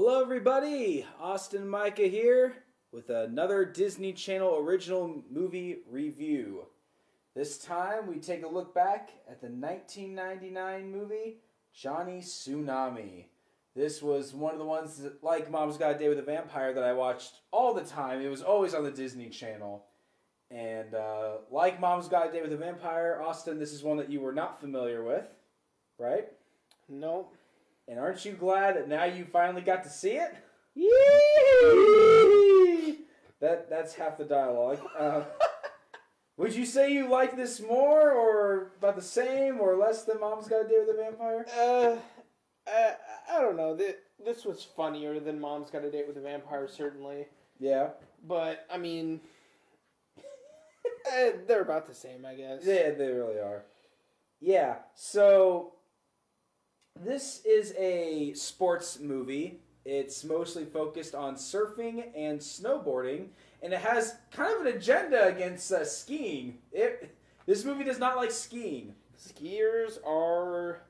Hello everybody, Austin Micah here with another Disney Channel original movie review. This time we take a look back at the 1999 movie, Johnny Tsunami. This was one of the ones that, like Mom's Got a Date with a Vampire, that I watched all the time. It was always on the Disney Channel. And like Mom's Got a Date with a Vampire, Austin, this is one that you were not familiar with, right? Nope. And aren't you glad that now you finally got to see it? Yee! That's half the dialogue. Would you say you like this more, or about the same, or less than Mom's Got a Date with a Vampire? I don't know. This was funnier than Mom's Got a Date with a Vampire, certainly. Yeah. But, I mean, they're about the same, I guess. Yeah, they really are. Yeah, so this is a sports movie. It's mostly focused on surfing and snowboarding, and it has kind of an agenda against skiing. This movie does not like skiing. Skiers are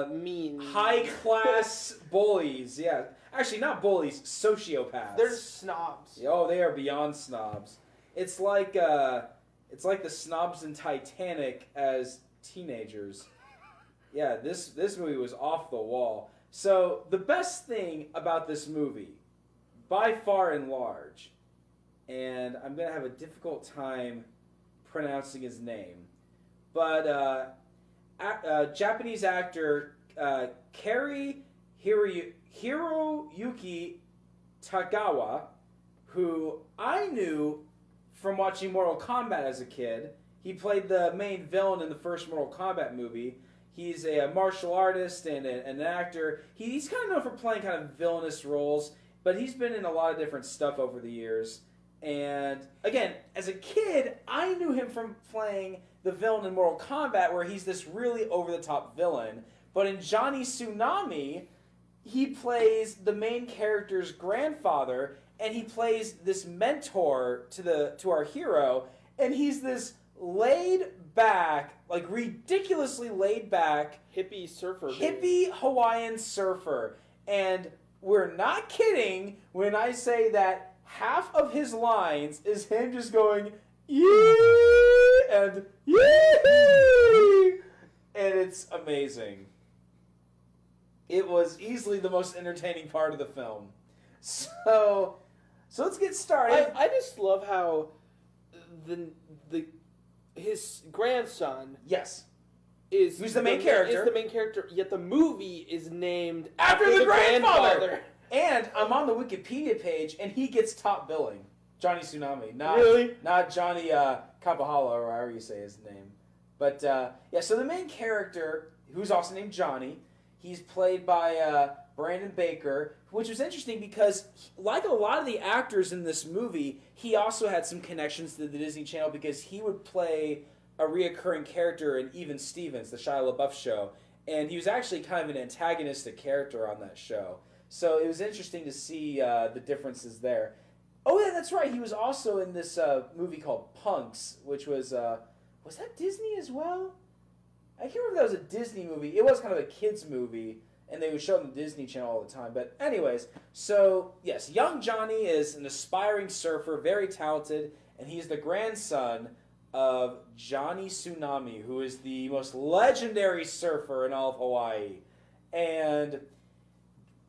mean. High-class bullies, yeah. Actually, not bullies, sociopaths. They're snobs. Oh, they are beyond snobs. It's like the snobs in Titanic as teenagers. Yeah, this movie was off the wall. So the best thing about this movie, by far and large, and I'm going to have a difficult time pronouncing his name, but Japanese actor Cary-Hiroyuki Tagawa, who I knew from watching Mortal Kombat as a kid. He played the main villain in the first Mortal Kombat movie. He's a martial artist and an actor. He's kind of known for playing kind of villainous roles, but he's been in a lot of different stuff over the years. And again, as a kid, I knew him from playing the villain in Mortal Kombat, where he's this really over-the-top villain. But in Johnny Tsunami, he plays the main character's grandfather, and he plays this mentor to our hero, and he's this laid-back, like ridiculously laid-back Hippie surfer. Hippie Hawaiian surfer. And we're not kidding when I say that half of his lines is him just going, yee, and yee, and it's amazing. It was easily the most entertaining part of the film. So let's get started. I just love how his grandson Yes. is Who's the main character. Is the main character, yet the movie is named After the grandfather. And I'm on the Wikipedia page, and he gets top billing. Johnny Tsunami. Not Johnny Kapahala, or however you say his name. But, yeah, so the main character, who's also named Johnny, he's played by Brandon Baker, which was interesting because, like a lot of the actors in this movie, he also had some connections to the Disney Channel because he would play a reoccurring character in Even Stevens, the Shia LaBeouf show, and he was actually kind of an antagonistic character on that show. So it was interesting to see the differences there. Oh yeah, that's right. He was also in this movie called Punks, which was that Disney as well? I can't remember if that was a Disney movie. It was kind of a kids movie, and they would show it on the Disney Channel all the time. But anyways, so yes, young Johnny is an aspiring surfer, very talented, and he's the grandson of Johnny Tsunami, who is the most legendary surfer in all of Hawaii. And,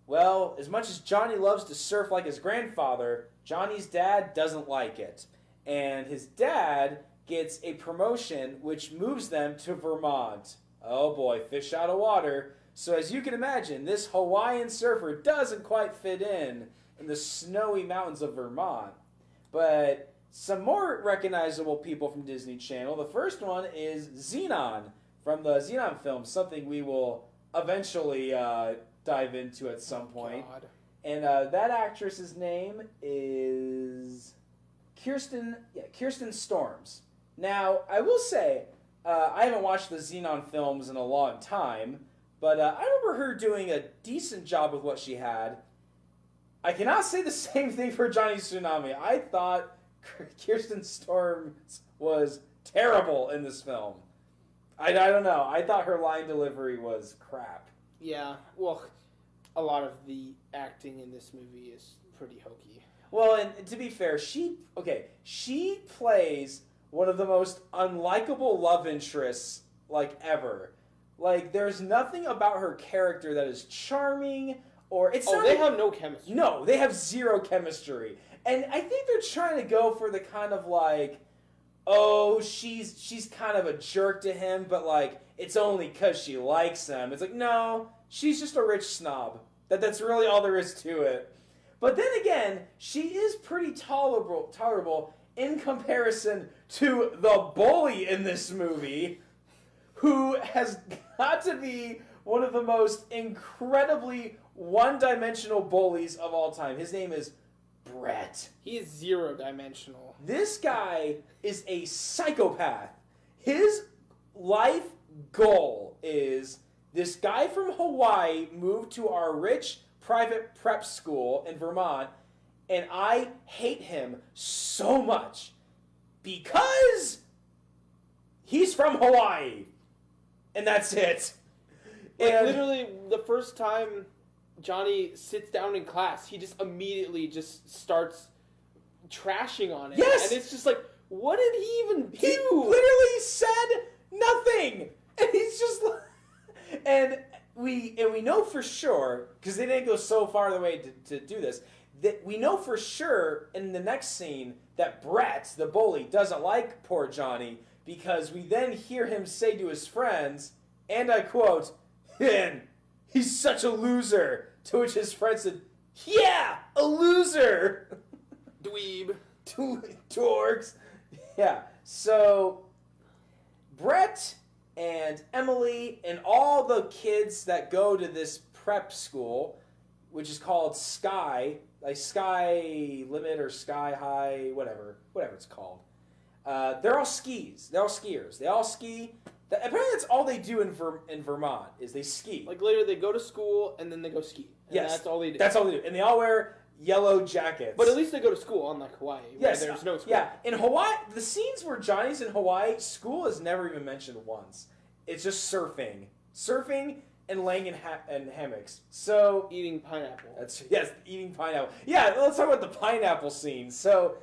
well, as much as Johnny loves to surf like his grandfather, Johnny's dad doesn't like it. And his dad gets a promotion which moves them to Vermont. Oh boy, fish out of water. So as you can imagine, this Hawaiian surfer doesn't quite fit in the snowy mountains of Vermont. But some more recognizable people from Disney Channel. The first one is Xenon from the Xenon films, something we will eventually dive into at some point. God. And that actress's name is Kirsten Storms. Now, I will say, I haven't watched the Xenon films in a long time, but I remember her doing a decent job with what she had. I cannot say the same thing for Johnny Tsunami. I thought Kirsten Storms was terrible in this film. I don't know. I thought her line delivery was crap. Yeah, well, a lot of the acting in this movie is pretty hokey. Well, and to be fair, she plays one of the most unlikable love interests like ever. Like, there's nothing about her character that is charming or it's. Oh, they have no chemistry. No, they have zero chemistry, and I think they're trying to go for the kind of like, oh, she's kind of a jerk to him, but like it's only because she likes him. It's like, no, she's just a rich snob. That's really all there is to it. But then again, she is pretty tolerable in comparison to the bully in this movie, who has got to be one of the most incredibly one-dimensional bullies of all time. His name is Brett. He is zero-dimensional. This guy is a psychopath. His life goal is this guy from Hawaii moved to our rich private prep school in Vermont, and I hate him so much because he's from Hawaii. And that's it. Like, And literally, the first time Johnny sits down in class, he just immediately just starts trashing on it. Yes! And it's just like, what did he even do? he literally said nothing. And he's just like... And we know for sure, because they didn't go so far the way to do this, that we know for sure in the next scene that Brett, the bully, doesn't like poor Johnny, because we then hear him say to his friends, and I quote, he's such a loser, to which his friend said, yeah, a loser! Dweeb. Dorks. Yeah, so Brett and Emily and all the kids that go to this prep school, which is called Sky, like Sky Limit or Sky High, whatever it's called. They're all skiers. They all ski. Apparently that's all they do in Vermont, is they ski. Like, literally, they go to school, and then they go ski. And yes. that's all they do. That's all they do. And they all wear yellow jackets. But at least they go to school, unlike Hawaii, yes, where there's no school. Yeah, in Hawaii, the scenes where Johnny's in Hawaii, school is never even mentioned once. It's just surfing. Surfing and laying in hammocks. So... Eating pineapple. Yes, eating pineapple. Yeah, let's talk about the pineapple scene. So...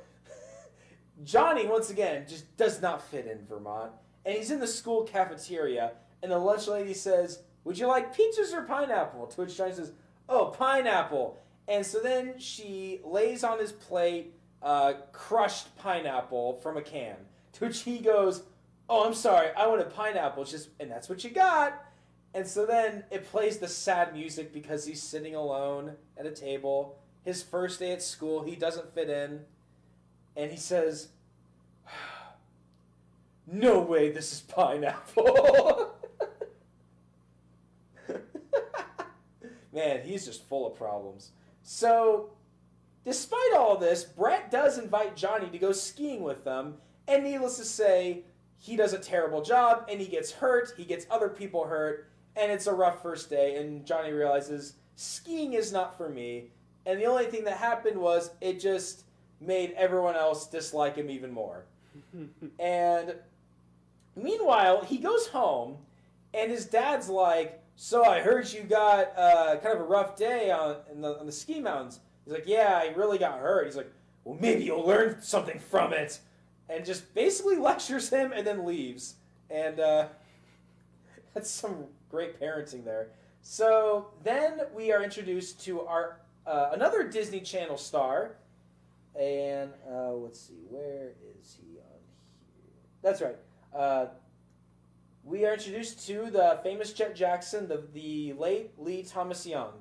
Johnny, once again, just does not fit in Vermont. And he's in the school cafeteria, and the lunch lady says, would you like peaches or pineapple? To which Johnny says, oh, pineapple. And so then she lays on his plate crushed pineapple from a can. To which he goes, oh, I'm sorry, I wanted pineapple. It's just, and that's what you got. And so then it plays the sad music because he's sitting alone at a table. His first day at school, he doesn't fit in. And he says, no way this is pineapple. Man, he's just full of problems. So, despite all this, Brett does invite Johnny to go skiing with them. And needless to say, he does a terrible job and he gets hurt. He gets other people hurt. And it's a rough first day. And Johnny realizes, skiing is not for me. And the only thing that happened was it just... made everyone else dislike him even more. And meanwhile, he goes home, and his dad's like, so I heard you got kind of a rough day on the ski mountains. He's like, yeah, I really got hurt. He's like, well, maybe you'll learn something from it. And just basically lectures him and then leaves. And that's some great parenting there. So then we are introduced to our another Disney Channel star. And let's see, where is he on here? That's right. We are introduced to the famous Jet Jackson, the late Lee Thompson Young,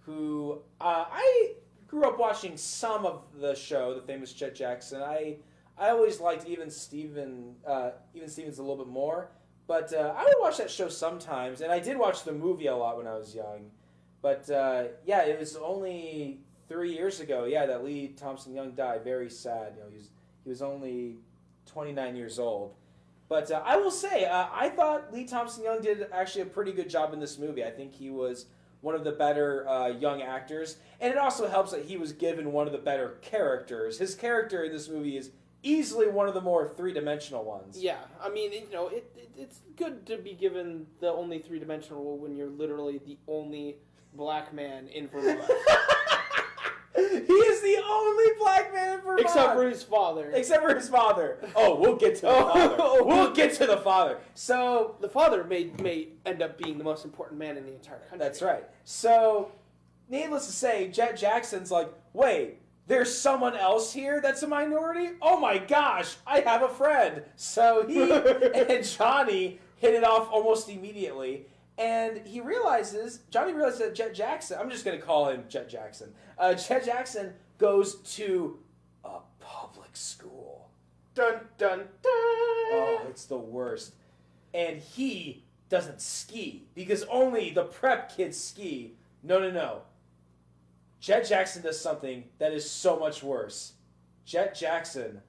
who I grew up watching some of the show, the famous Jet Jackson. I always liked even Stevens a little bit more, but I would watch that show sometimes, and I did watch the movie a lot when I was young. But yeah, it was only 3 years ago, that Lee Thompson Young died. Very sad. He was only 29 years old. But I will say, I thought Lee Thompson Young did actually a pretty good job in this movie. I think he was one of the better young actors, and it also helps that he was given one of the better characters. His character in this movie is easily one of the more three-dimensional ones. Yeah, I mean, it's good to be given the only three-dimensional role when you're literally the only black man in Vermont. He is the only black man in Vermont. Except for his father. Oh, we'll get to the father. We'll get to the father. So the father may end up being the most important man in the entire country. That's right. So, needless to say, Jet Jackson's like, wait, there's someone else here that's a minority? Oh my gosh, I have a friend. So he and Johnny hit it off almost immediately. And Johnny realizes that Jet Jackson, I'm just going to call him Jet Jackson. Jet Jackson goes to a public school. Dun, dun, dun. Oh, it's the worst. And he doesn't ski because only the prep kids ski. No. Jet Jackson does something that is so much worse. Jet Jackson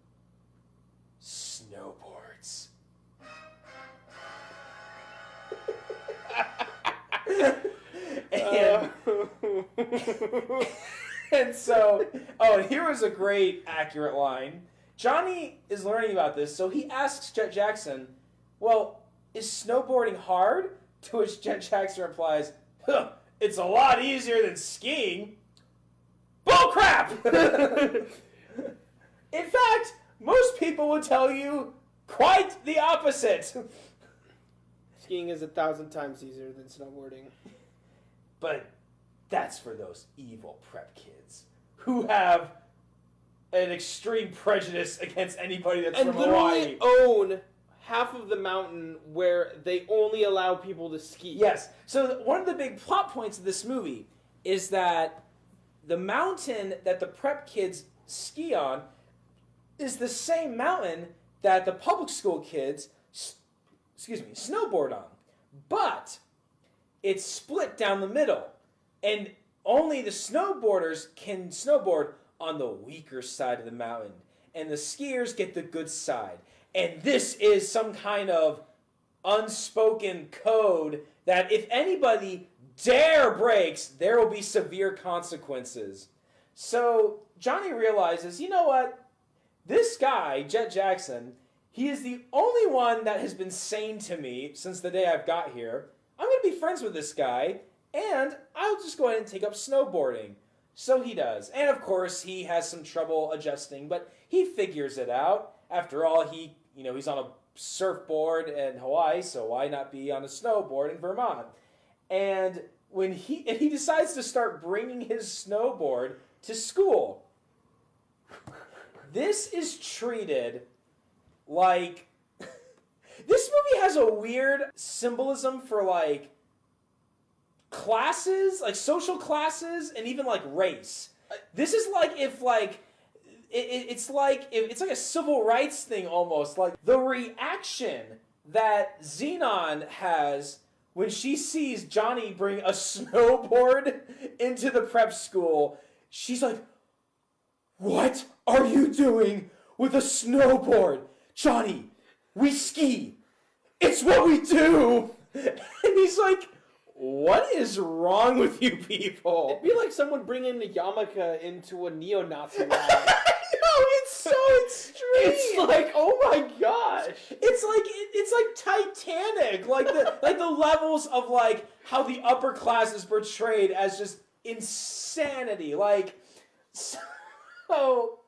snowboards. And so, and here was a great, accurate line. Johnny is learning about this, so he asks Jet Jackson, well, is snowboarding hard? To which Jet Jackson replies, it's a lot easier than skiing. Bullcrap! In fact, most people would tell you quite the opposite. Skiing is 1,000 times easier than snowboarding. But that's for those evil prep kids who have an extreme prejudice against anybody that's from Hawaii. And literally own half of the mountain where they only allow people to ski. Yes. So one of the big plot points of this movie is that the mountain that the prep kids ski on is the same mountain that the public school kids snowboard on. But it's split down the middle. And only the snowboarders can snowboard on the weaker side of the mountain. And the skiers get the good side. And this is some kind of unspoken code that if anybody dare breaks, there will be severe consequences. So Johnny realizes, you know what? This guy, Jet Jackson, he is the only one that has been sane to me since the day I've got here. I'm going to be friends with this guy, and I'll just go ahead and take up snowboarding. So he does. And of course, he has some trouble adjusting, but he figures it out. After all, he's on a surfboard in Hawaii, so why not be on a snowboard in Vermont? And when he decides to start bringing his snowboard to school. This is treated like this movie has a weird symbolism for like classes, like social classes, and even like race. This is like if like it's like a civil rights thing almost. Like the reaction that Xenon has when she sees Johnny bring a snowboard into the prep school. She's like, "What are you doing with a snowboard? Johnny, we ski. It's what we do." And he's like, "What is wrong with you people?" It'd be like someone bringing the yarmulke into a neo-Nazi rally. No, it's so extreme. It's like, oh my gosh. It's like Titanic. Like the levels of like how the upper class is portrayed as just insanity. Like so